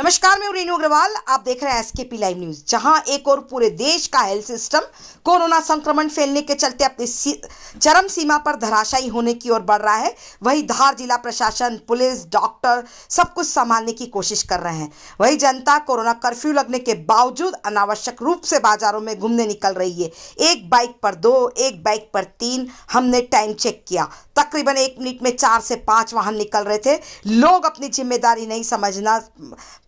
नमस्कार, मैं रेणु अग्रवाल। आप देख रहे हैं एसकेपी लाइव न्यूज। जहां एक और पूरे देश का हेल्थ सिस्टम कोरोना संक्रमण फैलने के चलते अपनी चरम सीमा पर धराशायी होने की ओर बढ़ रहा है, वहीं धार जिला प्रशासन, पुलिस, डॉक्टर सब कुछ संभालने की कोशिश कर रहे हैं। वहीं जनता कोरोना कर्फ्यू लगने के बावजूद अनावश्यक रूप से बाजारों में घूमने निकल रही है। एक बाइक पर 2, एक बाइक पर 3। हमने टाइम चेक किया, तकरीबन 1 मिनट में 4 से 5 वाहन निकल रहे थे। लोग अपनी जिम्मेदारी नहीं समझना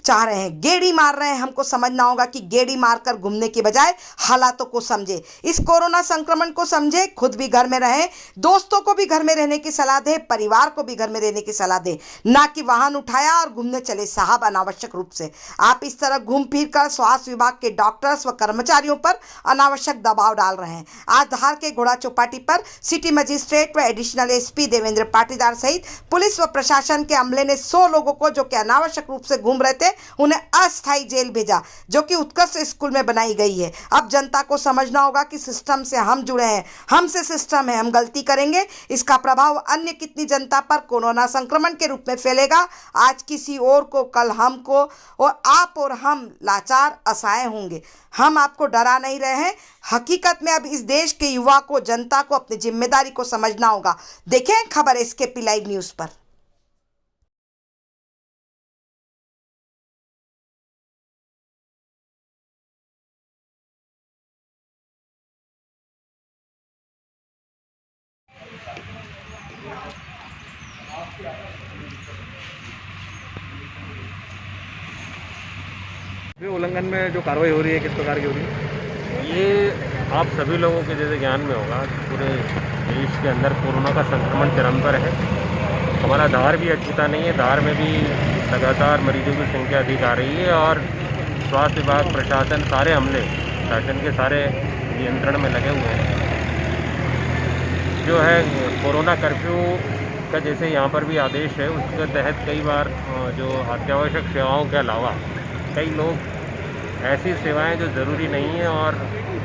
चाह रहे हैं, गेड़ी मार रहे हैं। हमको समझना होगा कि गेड़ी मारकर घूमने के बजाय हालातों को समझे, इस कोरोना संक्रमण को समझे, खुद भी घर में रहें, दोस्तों को भी घर में रहने की सलाह दे, परिवार को भी घर में रहने की सलाह दे, ना कि वाहन उठाया और घूमने चले साहब अनावश्यक रूप से। आप इस तरह घूम फिर कर स्वास्थ्य विभाग के डॉक्टर्स व कर्मचारियों पर अनावश्यक दबाव डाल रहे हैं। आज धार के घोड़ा चौपाटी पर सिटी मजिस्ट्रेट व एडिशनल एसपी देवेंद्र पाटीदार सहित पुलिस व प्रशासन के अमले ने 100 लोगों को जो कि अनावश्यक रूप से घूम रहे थे उन्हें अस्थायी जेल भेजा, जो कि उत्कृष्ट स्कूल में बनाई गई है। अब जनता को समझना होगा कि सिस्टम से हम जुड़े हैं, हमसे सिस्टम है, हम गलती करेंगे, इसका प्रभाव अन्य कितनी जनता पर कोरोना संक्रमण के रूप में फैलेगा। आज किसी और को, कल हमको, और आप और हम लाचार असहाय होंगे। हम आपको डरा नहीं रहे हैं। हकीकत में अब इस देश के युवा को, जनता को अपनी जिम्मेदारी को समझना होगा। देखें खबर एसकेपी लाइव न्यूज पर। उल्लंघन में जो कार्रवाई हो रही है किस प्रकार की हो रही है? ये आप सभी लोगों के जैसे ज्ञान में होगा कि पूरे देश के अंदर कोरोना का संक्रमण चरम पर है। हमारा धार भी अछूता नहीं है। धार में भी लगातार मरीजों की संख्या अधिक आ रही है और स्वास्थ्य विभाग, प्रशासन, सारे अमले शासन के सारे नियंत्रण में लगे हुए हैं। जो है कोरोना कर्फ्यू का जैसे यहाँ पर भी आदेश है, उसके तहत कई बार जो अत्यावश्यक सेवाओं के अलावा कई लोग ऐसी सेवाएं जो ज़रूरी नहीं है और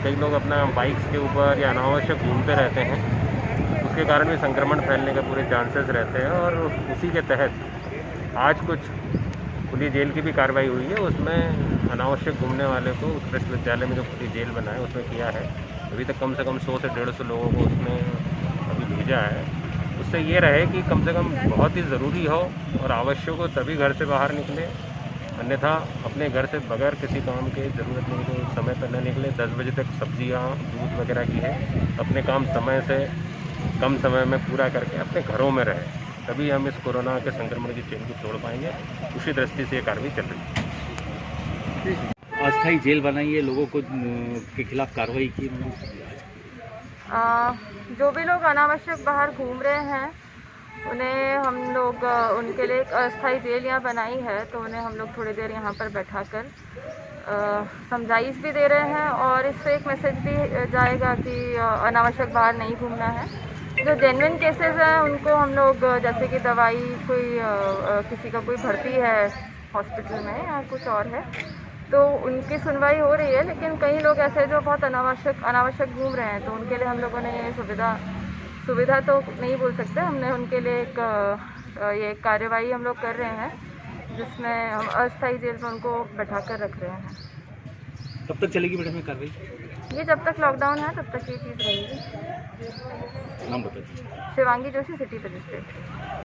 कई लोग अपना बाइक्स के ऊपर या अनावश्यक घूमते रहते हैं, उसके कारण भी संक्रमण फैलने के पूरे चांसेस रहते हैं। और उसी के तहत आज कुछ पुलिस जेल की भी कार्रवाई हुई है। उसमें अनावश्यक घूमने वाले को उत्कृष्ट विद्यालय में जो पुलिस जेल बनाए उसमें किया है। अभी तक कम से कम 100 से 150 लोगों को उसमें अभी भेजा है। उससे ये रहे कि कम से कम बहुत ही ज़रूरी हो और आवश्यक हो तभी घर से बाहर निकले, अन्यथा अपने घर से बगैर किसी काम के ज़रूरत नहीं तो समय पर न निकले। 10 बजे तक सब्जियां, दूध वगैरह की है, अपने काम समय से कम समय में पूरा करके अपने घरों में रहें, तभी हम इस कोरोना के संक्रमण की चेन को तोड़ पाएंगे। उसी दृष्टि से ये कार्रवाई चल रही है। अस्थायी जेल बनाई है, लोगों को के खिलाफ कार्रवाई की। जो भी लोग अनावश्यक बाहर घूम रहे हैं उन्हें हम लोग उनके लिए एक अस्थायी जेल यहाँ बनाई है, तो उन्हें हम लोग थोड़ी देर यहाँ पर बैठाकर समझाइश भी दे रहे हैं और इससे एक मैसेज भी जाएगा कि अनावश्यक बाहर नहीं घूमना है। जो जेन्युइन केसेस हैं उनको हम लोग, जैसे कि दवाई, कोई किसी का कोई भर्ती है हॉस्पिटल में या कुछ और है, तो उनकी सुनवाई हो रही है। लेकिन कई लोग ऐसे जो बहुत अनावश्यक घूम रहे हैं, तो उनके लिए हम लोगों ने ये सुविधा तो नहीं बोल सकते, हमने उनके लिए ये कार्यवाही हम लोग कर रहे हैं जिसमें हम अस्थायी जेल में उनको बैठा कर रख रहे हैं। कब तक चलेगी मैडम ये कार्रवाई? ये जब तक लॉकडाउन है तब तक ये चीज़ रहेगी। नाम बताइए। Shivangi Joshi, city magistrate.